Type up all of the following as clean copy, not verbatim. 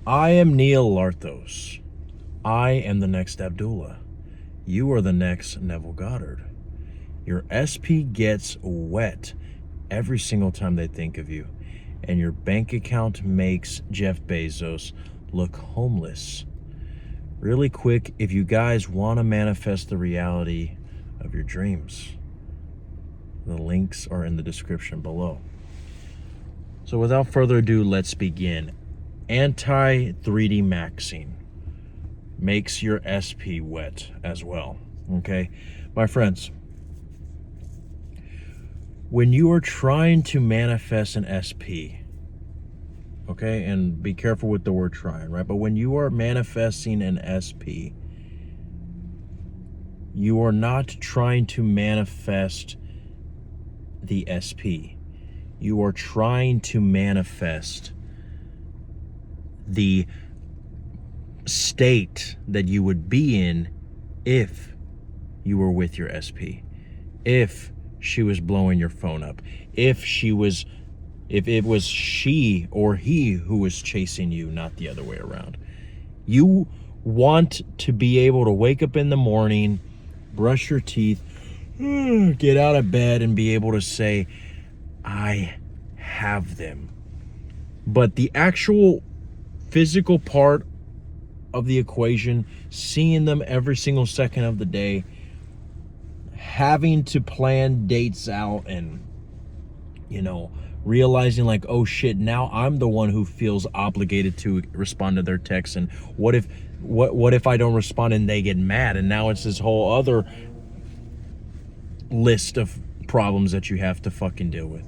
I am Neil Larthos. I am the next Abdullah. You are the next Neville Goddard. Your SP gets wet every single time they think of you, and your bank account makes Jeff Bezos look homeless. Really quick, if you guys want to manifest the reality of your dreams, the links are in the description below. So without further ado, let's begin. Anti-3Dmaxxing makes your SP wet as well. Okay, my friends, when you are trying to manifest an SP, okay, and be careful with the word trying, right? But when you are manifesting an SP, you are not trying to manifest the SP. You are trying to manifest the state that you would be in if you were with your SP, if she was blowing your phone up, if it was she or he who was chasing you, not the other way around. You want to be able to wake up in the morning, brush your teeth, get out of bed, and be able to say, I have them. But the actual physical part of the equation, seeing them every single second of the day, having to plan dates out, and realizing like, oh shit, now I'm the one who feels obligated to respond to their texts, and what if I don't respond and they get mad, and now it's this whole other list of problems that you have to fucking deal with.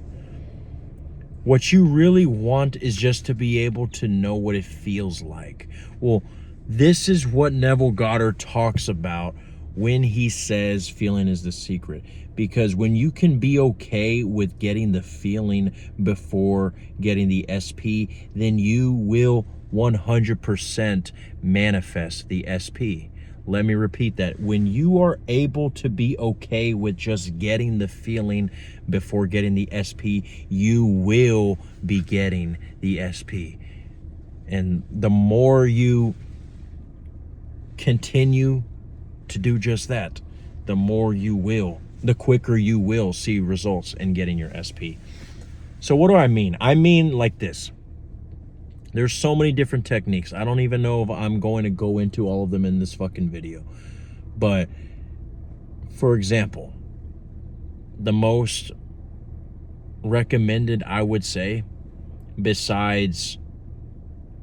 What you really want is just to be able to know what it feels like. Well, this is what Neville Goddard talks about when he says feeling is the secret. Because when you can be okay with getting the feeling before getting the SP, then you will 100% manifest the SP. Let me repeat that. When you are able to be okay with just getting the feeling before getting the SP, you will be getting the SP. And the more you continue to do just that, the quicker you will see results in getting your SP. So what do I mean? I mean like this. There's so many different techniques. I don't even know if I'm going to go into all of them in this fucking video. But, for example, the most recommended, I would say, besides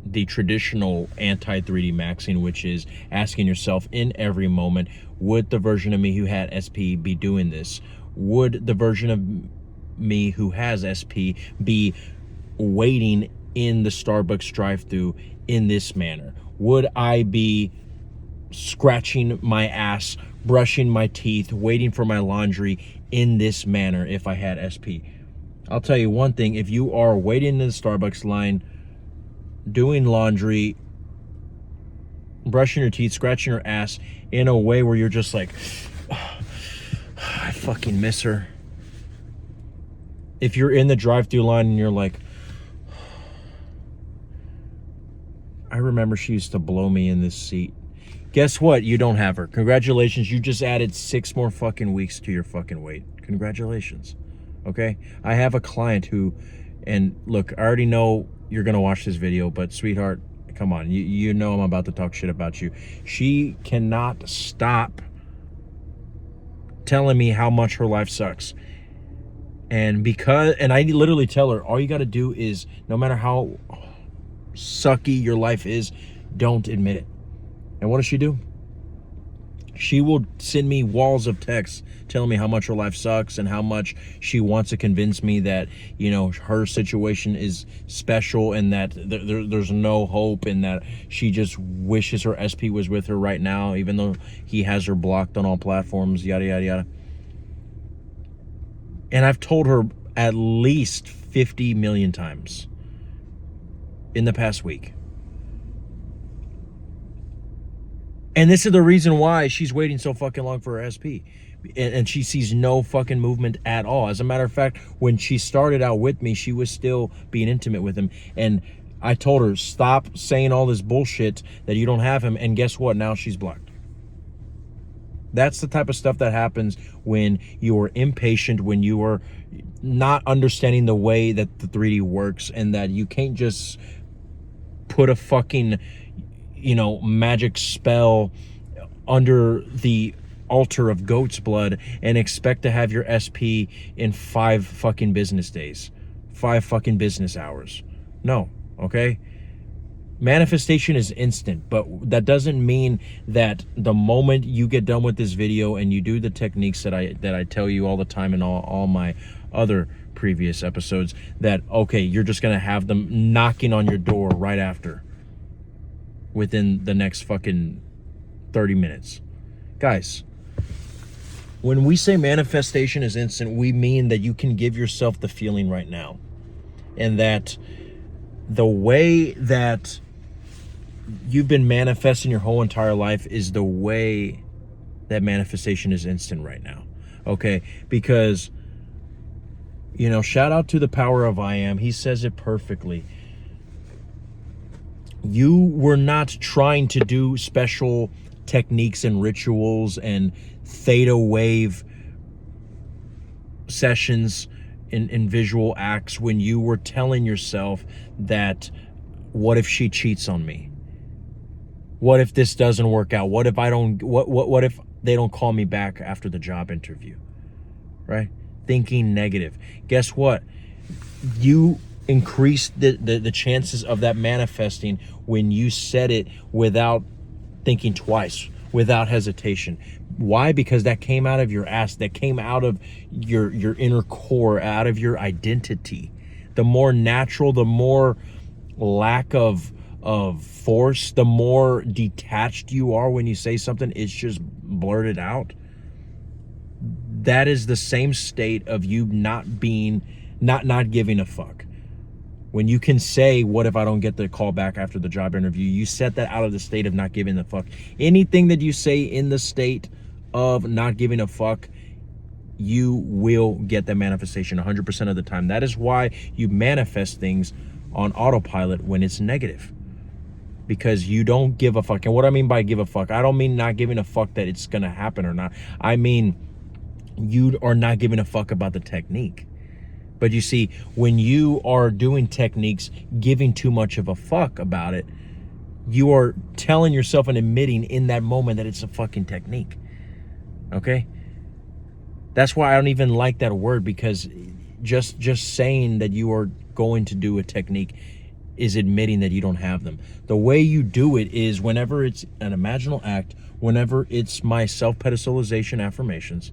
the traditional anti-3Dmaxxing, which is asking yourself in every moment, would the version of me who had SP be doing this? Would the version of me who has SP be waiting in the Starbucks drive-thru in this manner? Would I be scratching my ass, brushing my teeth, waiting for my laundry in this manner if I had SP? I'll tell you one thing, if you are waiting in the Starbucks line, doing laundry, brushing your teeth, scratching your ass in a way where you're just like, I fucking miss her. If you're in the drive-thru line and you're like, I remember she used to blow me in this seat. Guess what? You don't have her. Congratulations. You just added 6 more fucking weeks to your fucking wait. Congratulations. Okay? I have a client who, and look, I already know you're going to watch this video, but sweetheart, come on. You know I'm about to talk shit about you. She cannot stop telling me how much her life sucks. And I literally tell her, all you got to do is, no matter how sucky your life is, don't admit it. And what does she do? She will send me walls of texts telling me how much her life sucks and how much she wants to convince me that, her situation is special and that there's no hope, and that she just wishes her SP was with her right now, even though he has her blocked on all platforms, yada, yada, yada. And I've told her at least 50 million times in the past week. And this is the reason why she's waiting so fucking long for her SP. And she sees no fucking movement at all. As a matter of fact, when she started out with me, she was still being intimate with him. And I told her, stop saying all this bullshit that you don't have him. And guess what? Now she's blocked. That's the type of stuff that happens when you are impatient, when you are not understanding the way that the 3D works, and that you can't just put a fucking, magic spell under the altar of goat's blood and expect to have your SP in 5 fucking business days, 5 fucking business hours. No, okay? Manifestation is instant, but that doesn't mean that the moment you get done with this video and you do the techniques that I tell you all the time in all my other previous episodes, that okay, you're just gonna have them knocking on your door right after, within the next fucking 30 minutes. Guys, when we say manifestation is instant, we mean that you can give yourself the feeling right now, and that the way that you've been manifesting your whole entire life is the way that manifestation is instant right now. Okay? Because, shout out to the power of I am. He says it perfectly. You were not trying to do special techniques and rituals and theta wave sessions in visual acts when you were telling yourself that, what if she cheats on me? What if this doesn't work out? What if what if they don't call me back after the job interview? Right? Thinking negative. Guess what? You increase the chances of that manifesting when you said it without thinking twice, without hesitation. Why? Because that came out of your ass, that came out of your inner core, out of your identity. The more natural, the more lack of force, the more detached you are when you say something, it's just blurted out. That is the same state of you not giving a fuck. When you can say, what if I don't get the call back after the job interview? You set that out of the state of not giving a fuck. Anything that you say in the state of not giving a fuck, you will get that manifestation 100% of the time. That is why you manifest things on autopilot when it's negative. Because you don't give a fuck. And what I mean by give a fuck, I don't mean not giving a fuck that it's going to happen or not. I mean, you are not giving a fuck about the technique. But you see, when you are doing techniques, giving too much of a fuck about it, you are telling yourself and admitting in that moment that it's a fucking technique. Okay? That's why I don't even like that word, because just saying that you are going to do a technique is admitting that you don't have them. The way you do it is whenever it's an imaginal act, whenever it's my self-pedestalization affirmations,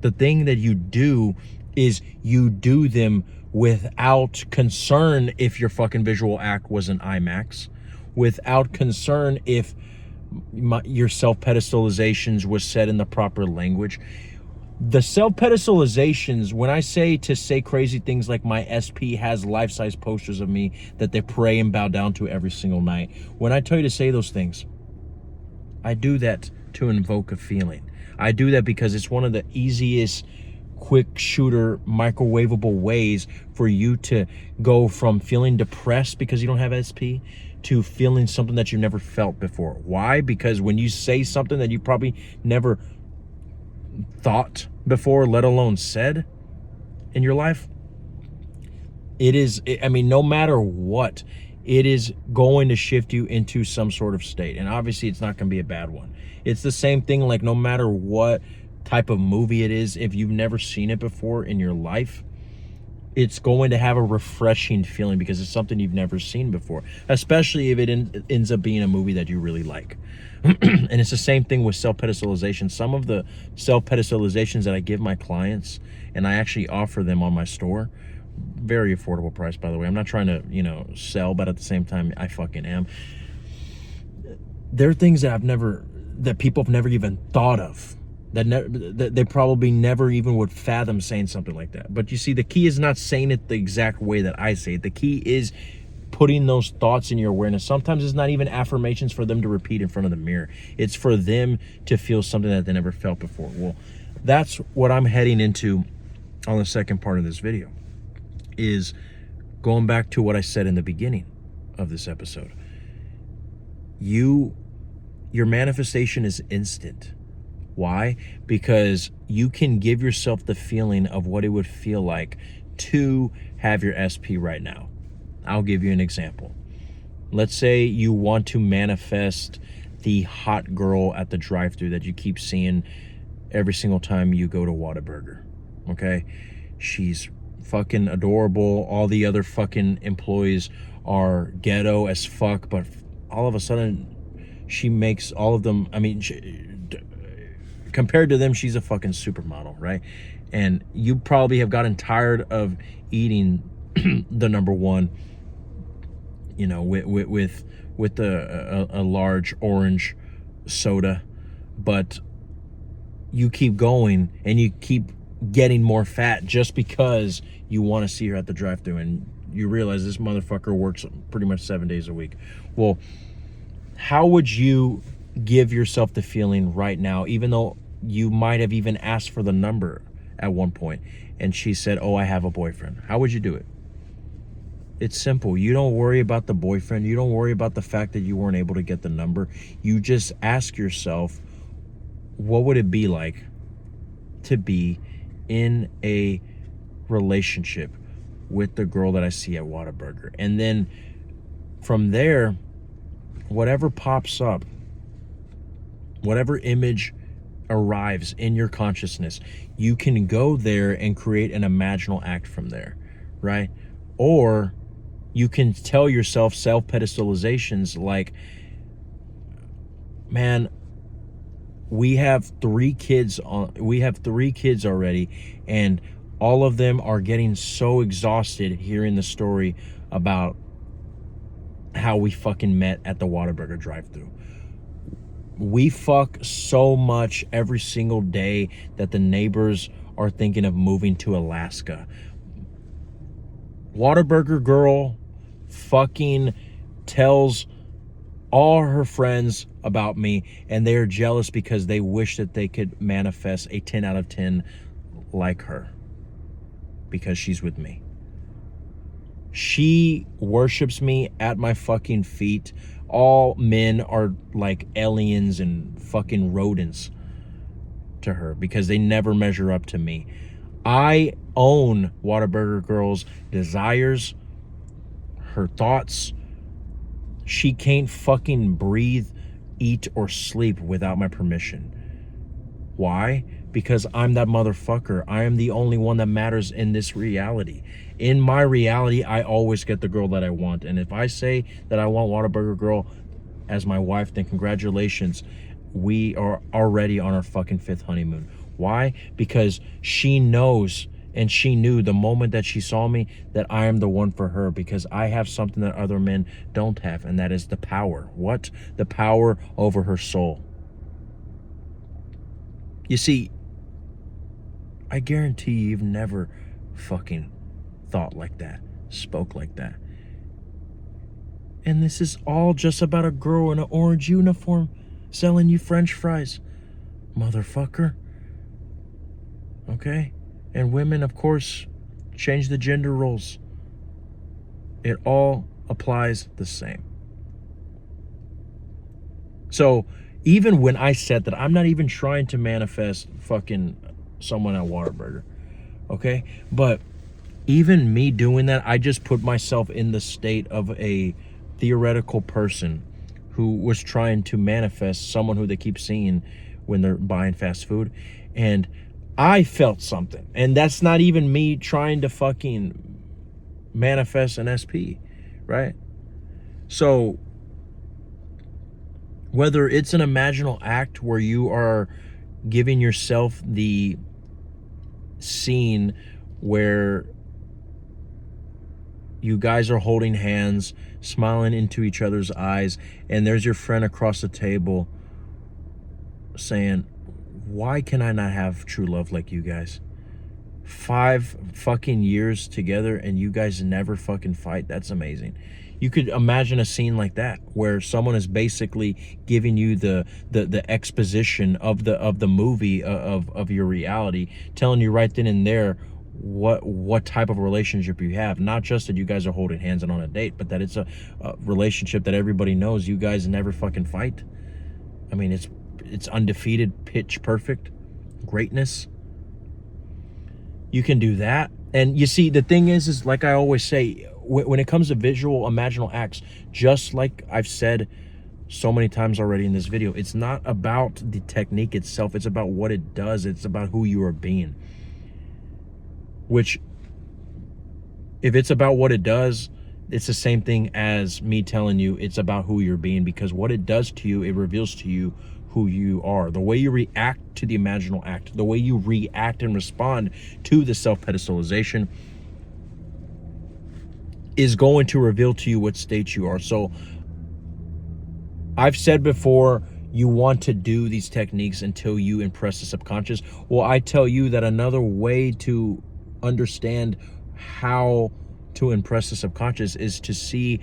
the thing that you do is you do them without concern if your fucking visual act was an IMAX, without concern if your self-pedestalizations was said in the proper language. The self-pedestalizations, when I say to say crazy things like my SP has life-size posters of me that they pray and bow down to every single night, when I tell you to say those things, I do that to invoke a feeling. I do that because it's one of the easiest quick shooter microwavable ways for you to go from feeling depressed because you don't have SP to feeling something that you never felt before. Why? Because when you say something that you probably never thought before, let alone said in your life, no matter what, it is going to shift you into some sort of state. And obviously it's not going to be a bad one. It's the same thing, like no matter what type of movie it is, if you've never seen it before in your life, it's going to have a refreshing feeling because it's something you've never seen before, especially if it ends up being a movie that you really like. And it's the same thing with self-pedestalization. Some of the self-pedestalizations that I give my clients, and I actually offer them on my store, very affordable price, by the way. I'm not trying to, sell, but at the same time, I fucking am. There are things that people have never even thought of, that they probably never even would fathom saying something like that. But you see, the key is not saying it the exact way that I say it. The key is putting those thoughts in your awareness. Sometimes it's not even affirmations for them to repeat in front of the mirror. It's for them to feel something that they never felt before. Well, that's what I'm heading into on the second part of this video, is going back to what I said in the beginning of this episode, your manifestation is instant. Why? Because you can give yourself the feeling of what it would feel like to have your SP right now. I'll give you an example. Let's say you want to manifest the hot girl at the drive-thru that you keep seeing every single time you go to Whataburger. Okay? She's fucking adorable. All the other fucking employees are ghetto as fuck, but all of a sudden she makes all of them, I mean, compared to them, she's a fucking supermodel, right? And you probably have gotten tired of eating the number one, you know, with a large orange soda, but you keep going and you keep getting more fat just because you want to see her at the drive-thru, and you realize this motherfucker works pretty much 7 days a week. Well, how would you give yourself the feeling right now, even though you might have even asked for the number at one point and she said, oh, I have a boyfriend? How would you do it? It's simple. You don't worry about the boyfriend. You don't worry about the fact that you weren't able to get the number. You just ask yourself, what would it be like to be in a relationship with the girl that I see at Whataburger? And then from there, whatever pops up, whatever image arrives in your consciousness, you can go there and create an imaginal act from there, right? Or you can tell yourself self-pedestalizations like, man, we have 3 kids already, and all of them are getting so exhausted hearing the story about how we fucking met at the Whataburger drive-thru. We fuck so much every single day that the neighbors are thinking of moving to Alaska. Whataburger girl fucking tells all her friends about me, and they are jealous because they wish that they could manifest a 10 out of 10 like her because she's with me. She worships me at my fucking feet. All men are like aliens and fucking rodents to her because they never measure up to me. I own Whataburger girl's desires, her thoughts. She can't fucking breathe, eat, or sleep without my permission. Why? Because I'm that motherfucker. I am the only one that matters in this reality. In my reality, I always get the girl that I want. And if I say that I want Whataburger girl as my wife, then congratulations. We are already on our fucking 5th honeymoon. Why? Because she knows, and she knew the moment that she saw me, that I am the one for her, because I have something that other men don't have, and that is the power. What? The power over her soul. You see, I guarantee you've never fucking thought like that, spoke like that. And this is all just about a girl in an orange uniform selling you French fries, motherfucker. Okay? And women, of course, change the gender roles. It all applies the same. So even when I said that, I'm not even trying to manifest fucking someone at Whataburger, okay? But even me doing that, I just put myself in the state of a theoretical person who was trying to manifest someone who they keep seeing when they're buying fast food. And I felt something. And that's not even me trying to fucking manifest an SP, right? So whether it's an imaginal act where you are giving yourself the scene where you guys are holding hands, smiling into each other's eyes, and there's your friend across the table saying, why can I not have true love like you guys? 5 fucking years together and you guys never fucking fight. That's amazing. You could imagine a scene like that where someone is basically giving you the exposition of the movie of your reality, telling you right then and there what type of relationship you have. Not just that you guys are holding hands and on a date, but that it's a relationship that everybody knows you guys never fucking fight. I mean, it's undefeated, pitch perfect greatness. You can do that. And you see, the thing is like I always say, when it comes to visual imaginal acts, just like I've said so many times already in this video, it's not about the technique itself, it's about what it does. It's about who you are being. Which, if it's about what it does, it's the same thing as me telling you it's about who you're being, because what it does to you, it reveals to you who you are. The way you react to the imaginal act, the way you react and respond to the self-pedestalization is going to reveal to you what state you are. So I've said before, you want to do these techniques until you impress the subconscious. Well, I tell you that another way to understand how to impress the subconscious is to see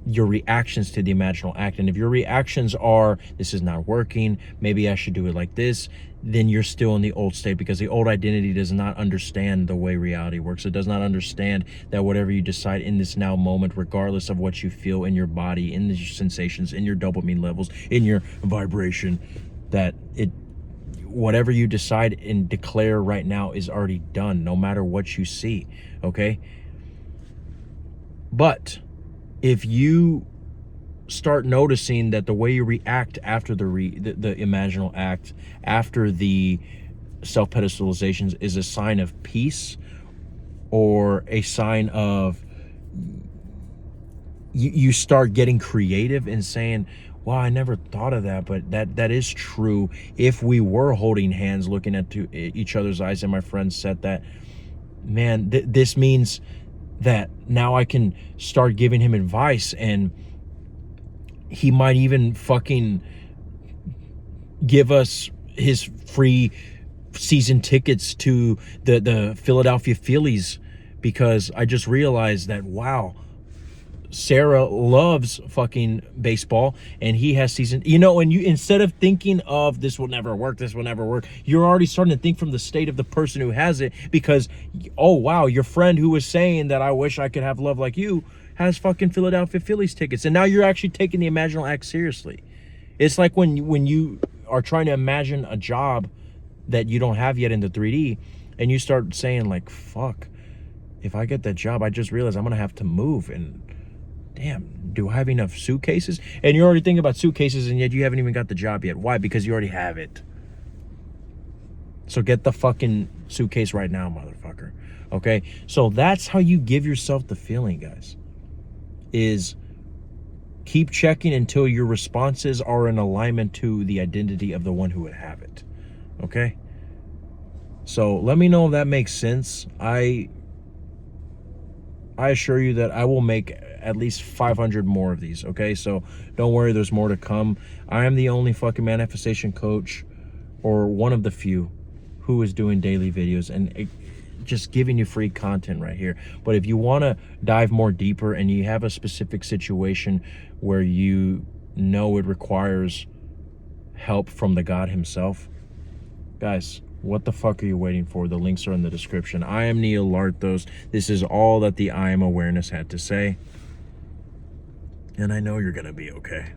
your reactions to the imaginal act. And if your reactions are, this is not working, maybe I should do it like this, then you're still in the old state, because the old identity does not understand the way reality works. It does not understand that whatever you decide in this now moment, regardless of what you feel in your body, in your sensations, in your dopamine levels, in your vibration, that whatever you decide and declare right now is already done, no matter what you see, okay? But if you start noticing that the way you react after the imaginal act, after the self-pedestalizations, is a sign of peace, or a sign of you start getting creative and saying, wow, I never thought of that, but that is true. If we were holding hands, looking at each other's eyes, and my friend said that, man, this means that now I can start giving him advice, and he might even fucking give us his free season tickets to the Philadelphia Phillies, because I just realized that, wow, Sarah loves fucking baseball and he has season, you know, and you, instead of thinking of this will never work, you're already starting to think from the state of the person who has it, because, oh wow, your friend who was saying that I wish I could have love like you has fucking Philadelphia Phillies tickets, and now you're actually taking the imaginal act seriously. It's like when you are trying to imagine a job that you don't have yet in the 3D, and you start saying like, fuck, if I get that job, I just realized I'm gonna have to move, and damn, do I have enough suitcases? And you're already thinking about suitcases, and yet you haven't even got the job yet. Why? Because you already have it. So get the fucking suitcase right now, motherfucker. Okay? So that's how you give yourself the feeling, guys. Is keep checking until your responses are in alignment to the identity of the one who would have it. Okay? So let me know if that makes sense. I assure you that I will make at least 500 more of these, okay? So don't worry, there's more to come. I am the only fucking manifestation coach, or one of the few, who is doing daily videos and just giving you free content right here. But if you want to dive more deeper and you have a specific situation where you know it requires help from the God himself, guys, what the fuck are you waiting for? The links are in the description. I am Neil Larthos. This is all that the I Am Awareness had to say. And I know you're going to be okay.